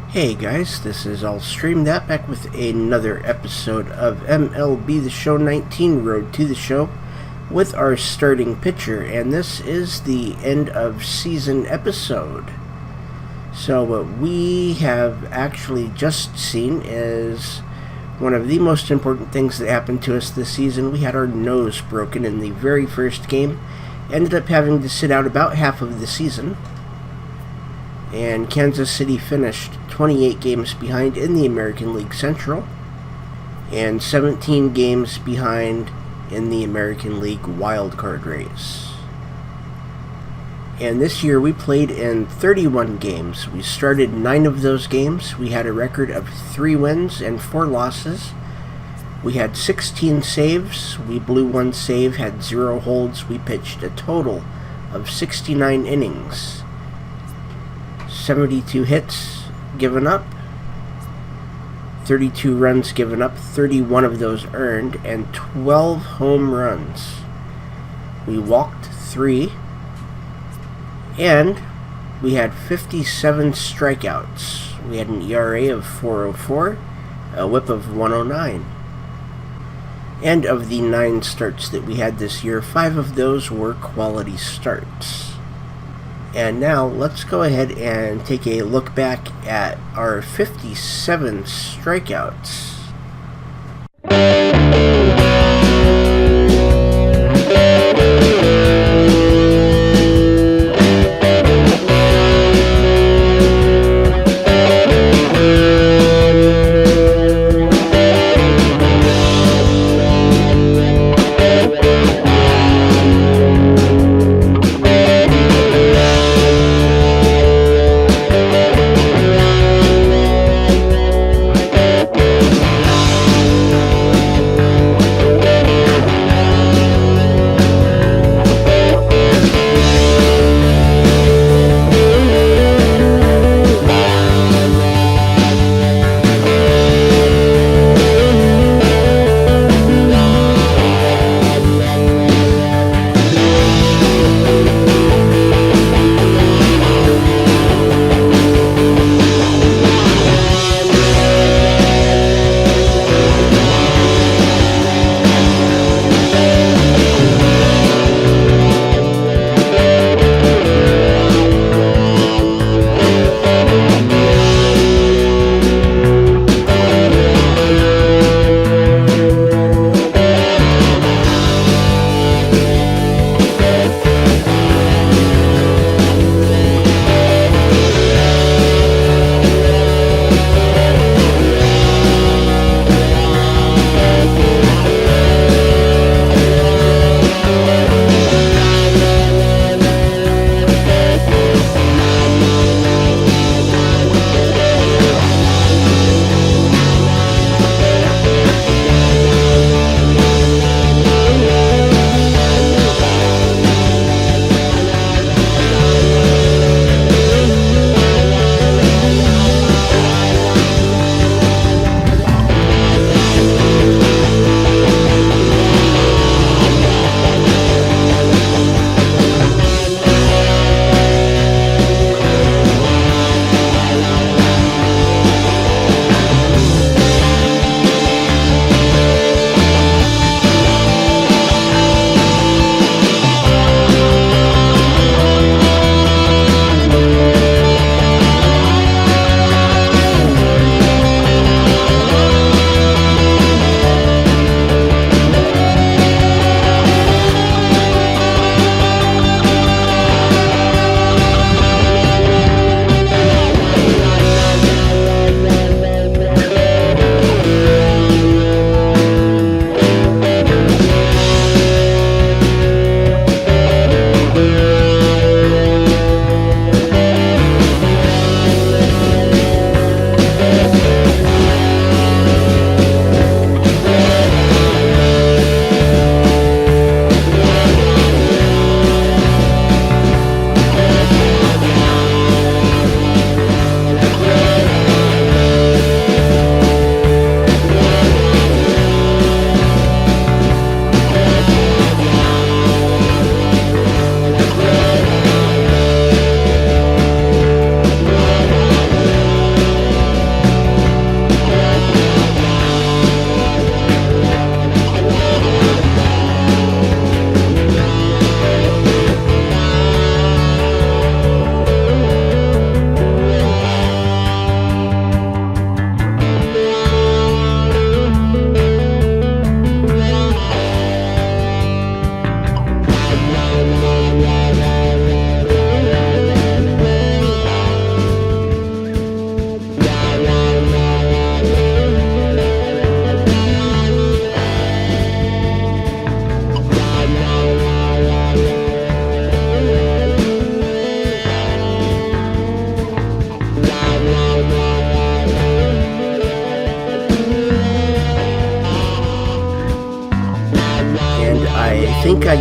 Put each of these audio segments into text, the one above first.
Hey guys, this is All Stream That back with another episode of MLB The Show 19 Road to the Show with our starting pitcher, and this is the end of season episode. So what we have actually just seen is one of the most important things that happened to us this season. We had our nose broken in the very first game, ended up having to sit out about half of the season, and Kansas City finished 28 games behind in the American League Central and 17 games behind in the American League wildcard race. And this year we played in 31 games. We started 9 of those games. We had a record of 3 wins and 4 losses. We had 16 saves. We blew 1 save, had 0 holds. We pitched a total of 69 innings. 72 hits given up, 32 runs given up, 31 of those earned, and 12 home runs. We walked 3, and we had 57 strikeouts. We had an ERA of 4.04, a whip of 109. And of the 9 starts that we had this year, 5 of those were quality starts. And now let's go ahead and take a look back at our 57 strikeouts.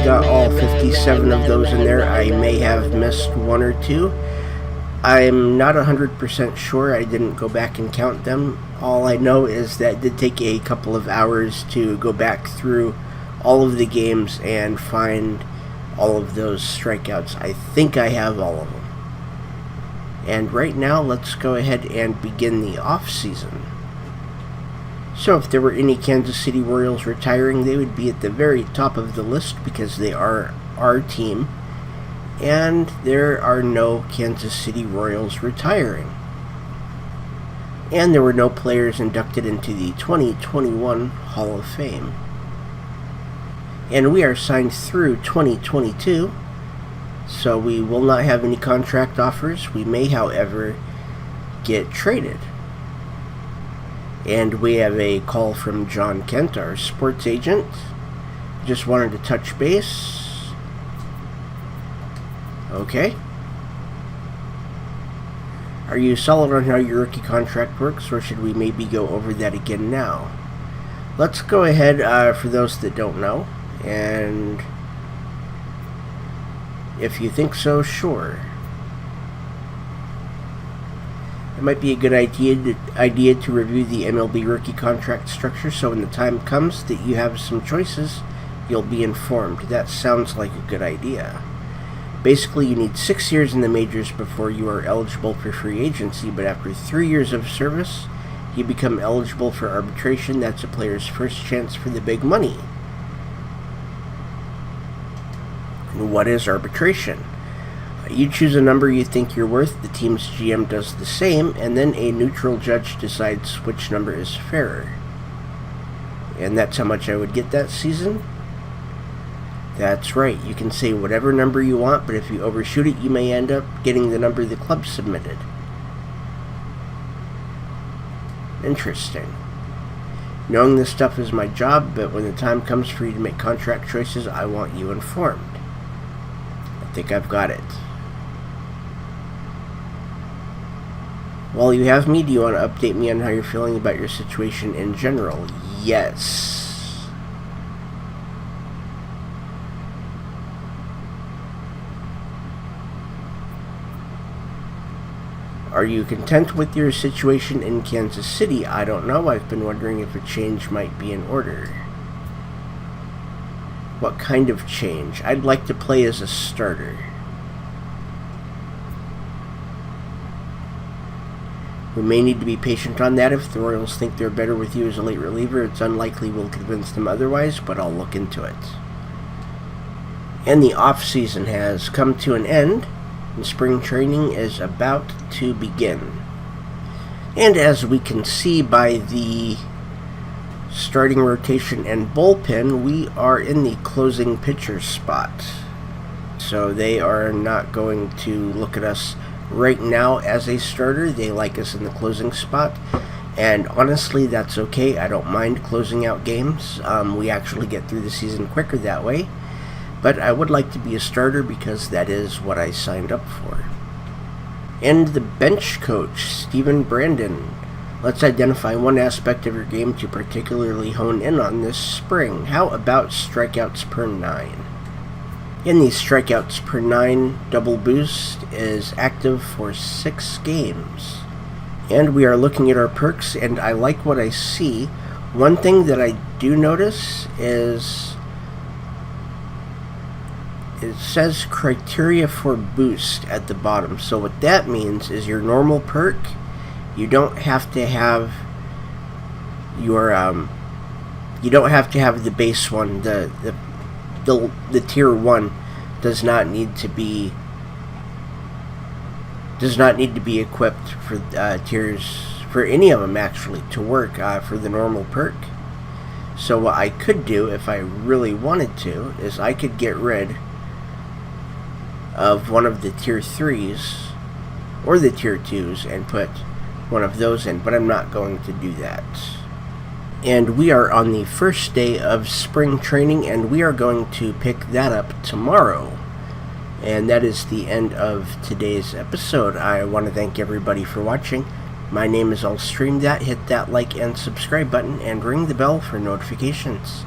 got all 57 of those in there. I may have missed one or two. I'm not 100% sure. I didn't go back and count them. All I know is that it did take a couple of hours to go back through all of the games and find all of those strikeouts. I think I have all of them. And right now, let's go ahead and begin the off-season. So if there were any Kansas City Royals retiring, they would be at the very top of the list because they are our team. And there are no Kansas City Royals retiring. And there were no players inducted into the 2021 Hall of Fame. And we are signed through 2022, so we will not have any contract offers. We may, however, get traded. And we have a call from John Kent, our sports agent. Just wanted to touch base. Okay. Are you solid on how your rookie contract works, or should we maybe go over that again now? Let's go ahead, for those that don't know, and if you think so, sure. It might be a good idea to review the MLB rookie contract structure, so when the time comes that you have some choices, you'll be informed. That sounds like a good idea. Basically, you need 6 years in the majors before you are eligible for free agency, but after 3 years of service, you become eligible for arbitration. That's a player's first chance for the big money. And what is arbitration? You choose a number you think you're worth, the team's GM does the same, and then a neutral judge decides which number is fairer. And that's how much I would get that season? That's right, you can say whatever number you want, but if you overshoot it, you may end up getting the number the club submitted. Interesting. Knowing this stuff is my job, but when the time comes for you to make contract choices, I want you informed. I think I've got it. While you have me, do you want to update me on how you're feeling about your situation in general? Yes. Are you content with your situation in Kansas City? I don't know. I've been wondering if a change might be in order. What kind of change? I'd like to play as a starter. We may need to be patient on that. If the Royals think they're better with you as a late reliever, it's unlikely we'll convince them otherwise, but I'll look into it. And the off-season has come to an end, and spring training is about to begin. And as we can see by the starting rotation and bullpen, we are in the closing pitcher spot. So they are not going to look at us right now as a starter. They like us in the closing spot. And honestly, that's okay. I don't mind closing out games. We actually get through the season quicker that way. But I would like to be a starter because that is what I signed up for. And the bench coach, Stephen Brandon. Let's identify one aspect of your game to particularly hone in on this spring. How about strikeouts per 9? In the strikeouts per 9, Double Boost is active for 6 games. And we are looking at our perks, and I like what I see. One thing that I do notice is it says criteria for boost at the bottom. So what that means is your normal perk, you don't have to have your you don't have to have the base one. The tier 1 does not need to be equipped for tiers, for any of them actually, to work for the normal perk. So what I could do if I really wanted to is I could get rid of one of the tier 3s or the tier 2s and put one of those in, but I'm not going to do that. And we are on the first day of spring training, and we are going to pick that up tomorrow. And that is the end of today's episode. I want to thank everybody for watching. My name is RttS. Hit that like and subscribe button and ring the bell for notifications.